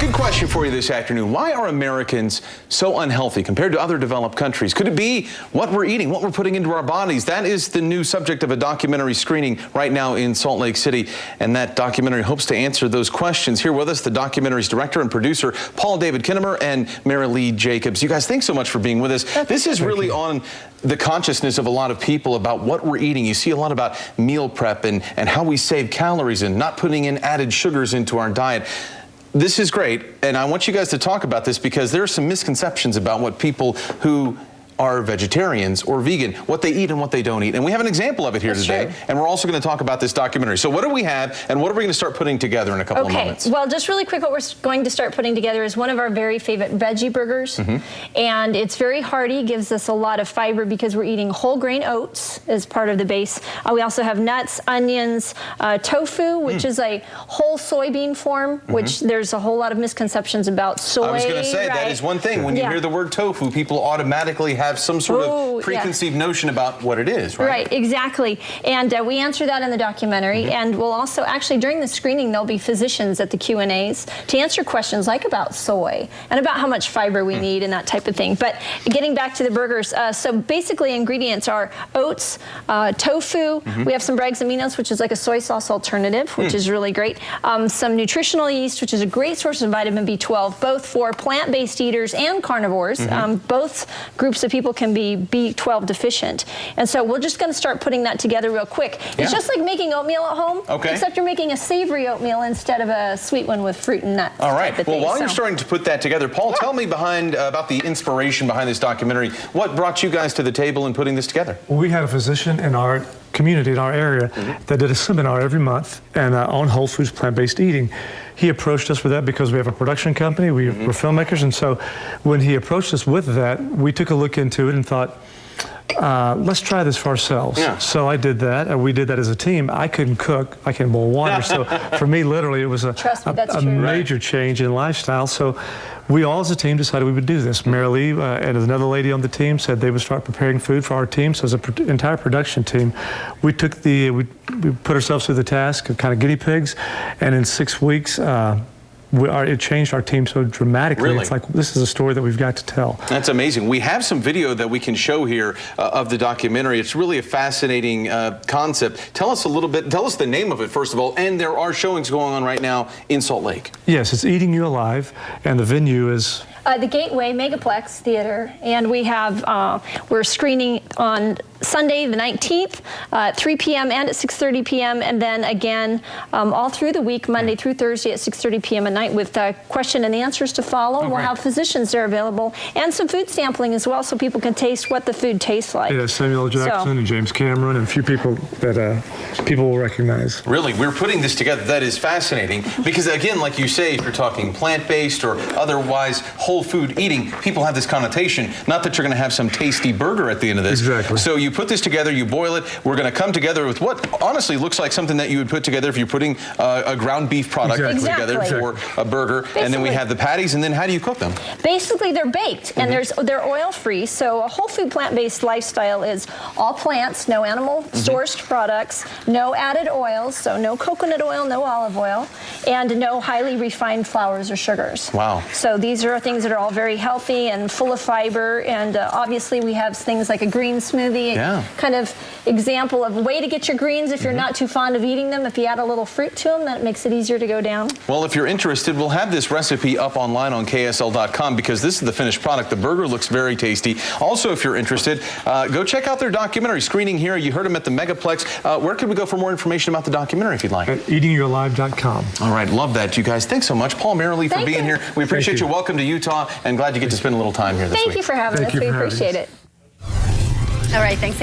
Good question for you this afternoon. Why are Americans so unhealthy compared to other developed countries? Could it be what we're eating, what we're putting into our bodies? That is the new subject of a documentary screening right now in Salt Lake City, and that documentary hopes to answer those questions. Here with us, the documentary's director and producer, Paul David Kennamer and Merrilee Jacobs. You guys, thanks so much for being with us. This is really on the consciousness of a lot of people about what we're eating. You see a lot about meal prep and how we save calories and not putting in added sugars into our diet. This is great, and I want you guys to talk about this because there are some misconceptions about what people who are vegetarians or vegan, what they eat and what they don't eat. And we have an example of it here today, and we're also going to talk about this documentary. So what do we have, and what are we going to start putting together in a couple of moments? Well, just really quick, what we're going to start putting together is one of our very favorite veggie burgers. And it's very hearty, gives us a lot of fiber because we're eating whole grain oats as part of the base. We also have nuts, onions, tofu, which is a whole soybean form, which there's a whole lot of misconceptions about soy. I was going to say, that is one thing. When you hear the word tofu, people automatically have some sort of preconceived notion about what it is, right? Right, exactly. And we answer that in the documentary. And we'll also, actually, during the screening, there'll be physicians at the Q&As to answer questions like about soy and about how much fiber we need and that type of thing. But getting back to the burgers, so basically ingredients are oats, tofu, we have some Bragg's Aminos, which is like a soy sauce alternative, which is really great. Some nutritional yeast, which is a great source of vitamin B12, both for plant-based eaters and carnivores. Both groups of people can be B12 deficient. And so we're just going to start putting that together real quick. It's just like making oatmeal at home, except you're making a savory oatmeal instead of a sweet one with fruit and nuts. All right. Well, while you're starting to put that together, Paul, tell me about the inspiration behind this documentary. What brought you guys to the table in putting this together? Well, we had a physician in our community, in our area, that did a seminar every month and on whole foods, plant-based eating. He approached us with that because we have a production company, we're filmmakers, and so when he approached us with that, we took a look into it and thought, let's try this for ourselves. So I did that, and we did that as a team. I couldn't cook, I can boil water, so for me, literally, it was a major change in lifestyle. So we all as a team decided we would do this. Merrilee and another lady on the team said they would start preparing food for our team. So as an entire production team, we took we put ourselves through the task of kind of guinea pigs, and in 6 weeks, it changed our team so dramatically. Really? It's like, this is a story that we've got to tell. That's amazing. We have some video that we can show here of the documentary. It's really a fascinating concept. Tell us a little bit, tell us the name of it, first of all, and there are showings going on right now in Salt Lake. Yes, it's Eating You Alive, and the venue is the Gateway Megaplex Theater, and we have, we're screening on Sunday the 19th at 3 p.m. and at 6:30 p.m. and then again all through the week, Monday through Thursday at 6:30 p.m. at night with question and answers to follow. We'll have physicians there available and some food sampling as well so people can taste what the food tastes like. Yeah, Samuel Jackson and James Cameron and a few people that people will recognize. Really, we're putting this together. That is fascinating because, again, like you say, if you're talking plant-based or otherwise whole food eating, people have this connotation, not that you're going to have some tasty burger at the end of this. Exactly. So you put this together, you boil it. We're going to come together with what honestly looks like something that you would put together if you're putting a ground beef product together for a burger. And then we have the patties, and then how do you cook them? Basically, they're baked, and they're oil-free. So a whole food plant-based lifestyle is all plants, no animal-sourced products, no added oils, so no coconut oil, no olive oil, and no highly refined flours or sugars. Wow. So these are things that are all very healthy and full of fiber, and obviously we have things like a green smoothie, kind of example of a way to get your greens if you're not too fond of eating them. If you add a little fruit to them, that makes it easier to go down. Well, if you're interested, we'll have this recipe up online on KSL.com because this is the finished product. The burger looks very tasty. Also, if you're interested, go check out their documentary screening here. You heard them at the Megaplex. Where can we go for more information about the documentary if you'd like? At eatingyoualive.com. All right, love that, you guys. Thanks so much. Paul, Merrilee, for being here. We appreciate you. Welcome to Utah, and glad you get to spend a little time here this week. Thank you for having us. We appreciate it. All right, thanks.